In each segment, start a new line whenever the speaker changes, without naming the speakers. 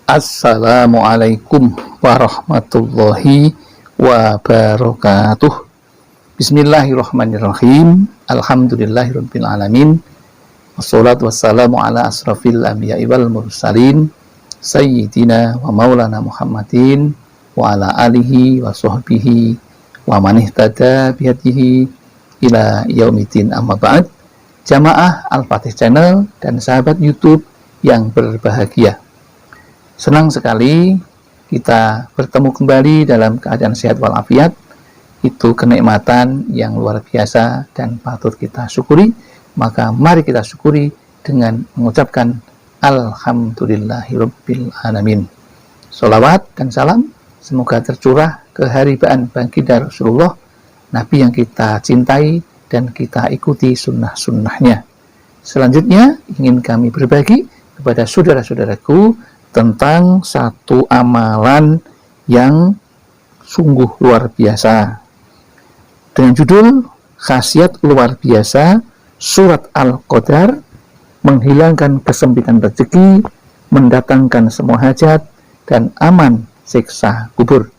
Assalamualaikum warahmatullahi wabarakatuh. Bismillahirrahmanirrahim. Alhamdulillahirabbil alamin. Wassalatu wassalamu ala asrafil anbiya'i wal mursalin sayyidina wa maulana Muhammadin wa ala alihi wa sahbihi wa man ihtada bihadihi ila yaumiddin, amma ba'd. Jamaah Al-Fatih Channel dan sahabat YouTube yang berbahagia, senang sekali kita bertemu kembali dalam keadaan sehat walafiat. Itu kenikmatan yang luar biasa dan patut kita syukuri. Maka mari kita syukuri dengan mengucapkan Alhamdulillahirabbil alamin. Sholawat dan salam semoga tercurah ke haribaan baginda Rasulullah, Nabi yang kita cintai dan kita ikuti sunnah-sunnahnya. Selanjutnya ingin kami berbagi kepada saudara-saudaraku tentang satu amalan yang sungguh luar biasa dengan judul khasiat luar biasa surat Al-Qadar, menghilangkan kesempitan rezeki, mendatangkan semua hajat, dan aman siksa kubur.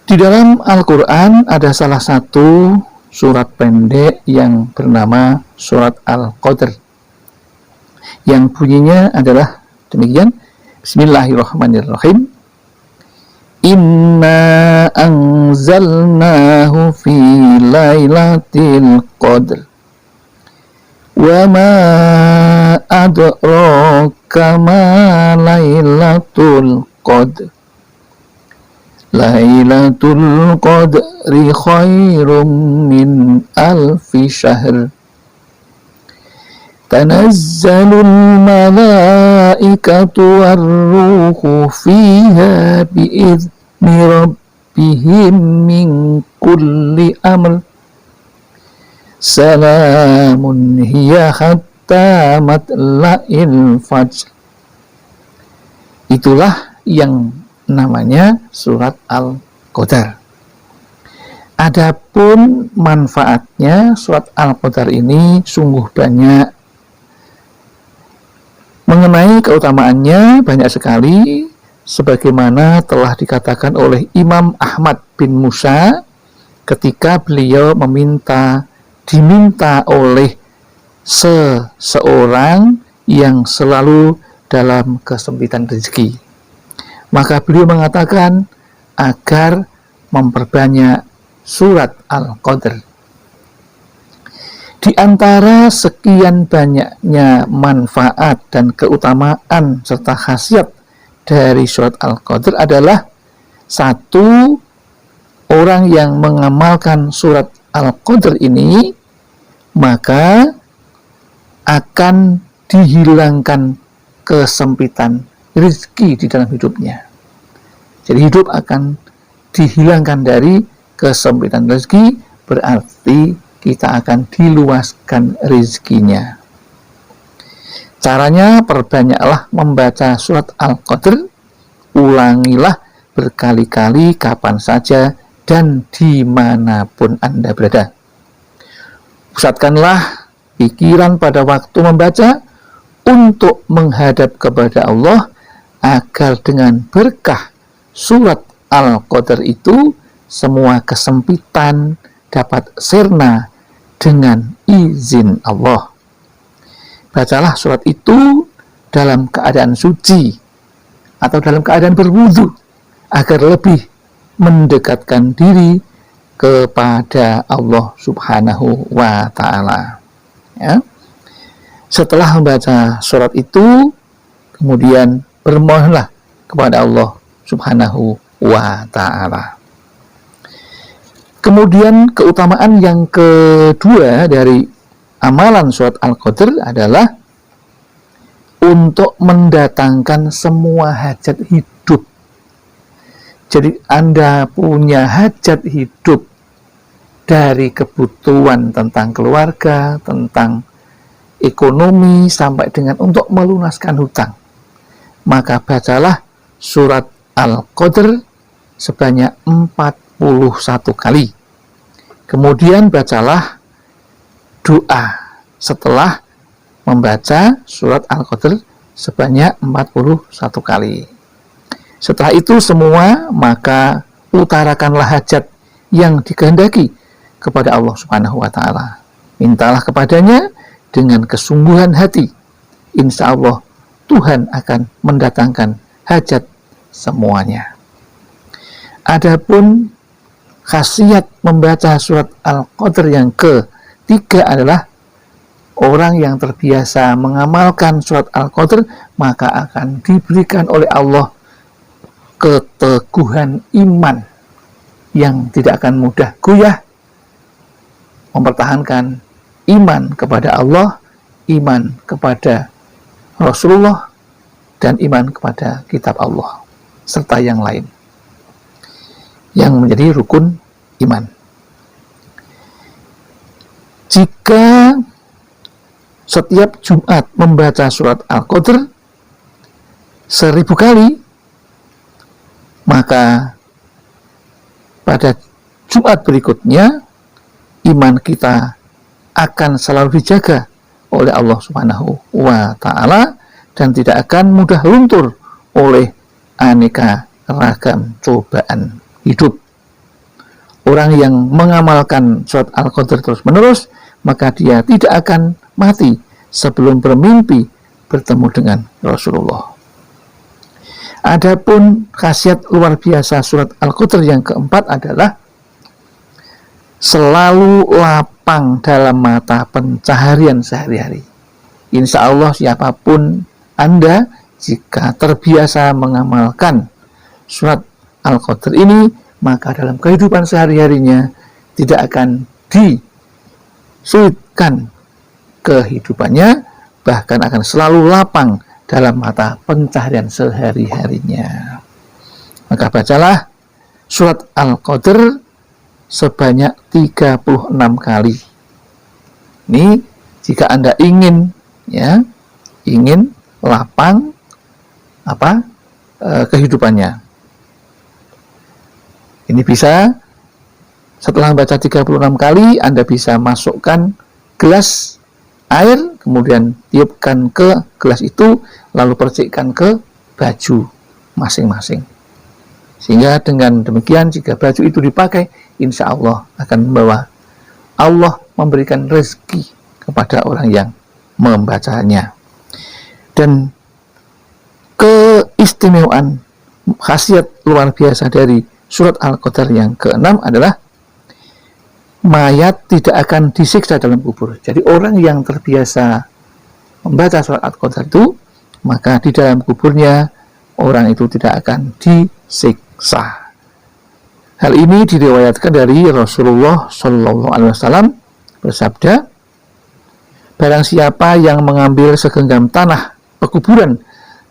Di dalam Al-Quran ada salah satu surat pendek yang bernama surat Al-Qadar, yang bunyinya adalah demikian. Bismillahirrahmanirrahim. Inna anzalnahu fi lailatul qadr wa ma adraka ma lailatul qadr. Lailatul qadri khairum min alfi syahr. Tanazzalul malaikatu warruhu fiha bi'izni rabbihim min kulli amr. Salamun hiya hatta matla'il fajr. Itulah yang namanya surat Al-Qadar. Adapun manfaatnya, surat Al-Qadar ini sungguh banyak. Mengenai keutamaannya banyak sekali, sebagaimana telah dikatakan oleh Imam Ahmad bin Musa ketika beliau diminta oleh seseorang yang selalu dalam kesempitan rezeki. Maka beliau mengatakan agar memperbanyak surat Al-Qadar. Di antara sekian banyaknya manfaat dan keutamaan serta khasiat dari surat Al-Qadar adalah satu, orang yang mengamalkan surat Al-Qadar ini maka akan dihilangkan kesempitan rezeki di dalam hidupnya. Jadi hidup akan dihilangkan dari kesempitan rezeki, berarti kita akan diluaskan rezekinya. Caranya, perbanyaklah membaca surat Al-Qadar, ulangilah berkali-kali kapan saja dan dimanapun Anda berada. Pusatkanlah pikiran pada waktu membaca untuk menghadap kepada Allah, agar dengan berkah surat Al-Qadar itu semua kesempitan dapat sirna dengan izin Allah. Bacalah surat itu dalam keadaan suci atau dalam keadaan berwudu agar lebih mendekatkan diri kepada Allah Subhanahu wa ta'ala. Ya. Setelah membaca surat itu, kemudian bermohonlah kepada Allah Subhanahu wa ta'ala. Kemudian keutamaan yang kedua dari amalan surat Al-Qadar adalah untuk mendatangkan semua hajat hidup. Jadi Anda punya hajat hidup dari kebutuhan tentang keluarga, tentang ekonomi, sampai dengan untuk melunaskan hutang. Maka bacalah surat Al-Qadar sebanyak 41 kali. Kemudian bacalah doa setelah membaca surat Al-Qadar sebanyak 41 kali. Setelah itu semua, maka utarakanlah hajat yang dikehendaki kepada Allah Subhanahu wa Ta'ala. Mintalah kepadanya dengan kesungguhan hati. Insya Allah Tuhan akan mendatangkan hajat semuanya. Adapun khasiat membaca surat Al-Qadr yang ketiga adalah orang yang terbiasa mengamalkan surat Al-Qadr, maka akan diberikan oleh Allah keteguhan iman yang tidak akan mudah goyah, mempertahankan iman kepada Allah, iman kepada Rasulullah, dan iman kepada kitab Allah, serta yang lain yang menjadi rukun iman. Jika setiap Jumat membaca surat Al-Qadr 1000 kali, maka pada Jumat berikutnya iman kita akan selalu dijaga oleh Allah Subhanahu wa Ta'ala dan tidak akan mudah luntur oleh aneka ragam cobaan hidup. Orang yang mengamalkan surat Al-Qadr terus-menerus, maka dia tidak akan mati sebelum bermimpi bertemu dengan Rasulullah. Adapun khasiat luar biasa surat Al-Qadr yang keempat adalah selalu lapang dalam mata pencaharian sehari-hari. Insya Allah siapapun Anda, jika terbiasa mengamalkan surat Al-Qadr ini, maka dalam kehidupan sehari-harinya tidak akan disulitkan kehidupannya, bahkan akan selalu lapang dalam mata pencaharian sehari-harinya. Maka bacalah surat Al-Qadr sebanyak 36 kali. Ini jika Anda ingin lapang kehidupannya. Ini bisa setelah membaca 36 kali, Anda bisa masukkan gelas air, kemudian tiupkan ke gelas itu, lalu percikkan ke baju masing-masing. Sehingga dengan demikian, jika baju itu dipakai, insya Allah akan membawa Allah memberikan rezeki kepada orang yang membacanya. Dan keistimewaan khasiat luar biasa dari surat Al-Qadr yang ke-6 adalah mayat tidak akan disiksa dalam kubur. Jadi orang yang terbiasa membaca surat Al-Qadr itu, maka di dalam kuburnya orang itu tidak akan disiksa. Hal ini diriwayatkan dari Rasulullah Shallallahu Alaihi Wasallam bersabda, barang siapa yang mengambil segenggam tanah pekuburan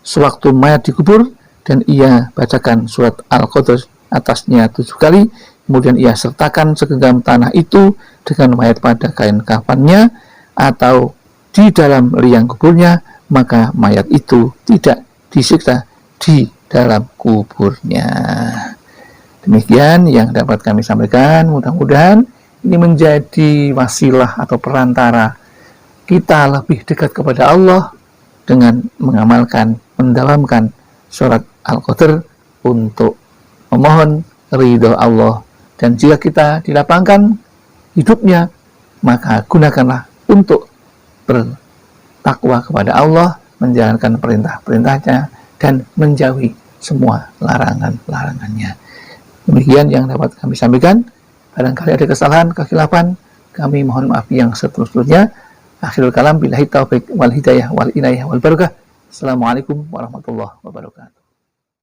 sewaktu mayat dikubur dan ia bacakan surat Al-Qadr atasnya 7 kali, kemudian ia sertakan segenggam tanah itu dengan mayat pada kain kafannya atau di dalam liang kuburnya, maka mayat itu tidak disiksa di dalam kuburnya. Demikian yang dapat kami sampaikan. Mudah-mudahan ini menjadi wasilah atau perantara kita lebih dekat kepada Allah dengan mengamalkan, mendalamkan surat Al-Qadr untuk memohon ridho Allah. Dan jika kita dilapangkan hidupnya, maka gunakanlah untuk bertakwa kepada Allah, menjalankan perintah-perintahnya, dan menjauhi semua larangan-larangannya. Demikian yang dapat kami sampaikan. Barangkali ada kesalahan, kekhilafan, kami mohon maaf yang seterus-terusnya. Akhirul kalam, billahi taufiq wal hidayah wal inayah wal barakah. Assalamualaikum warahmatullahi wabarakatuh.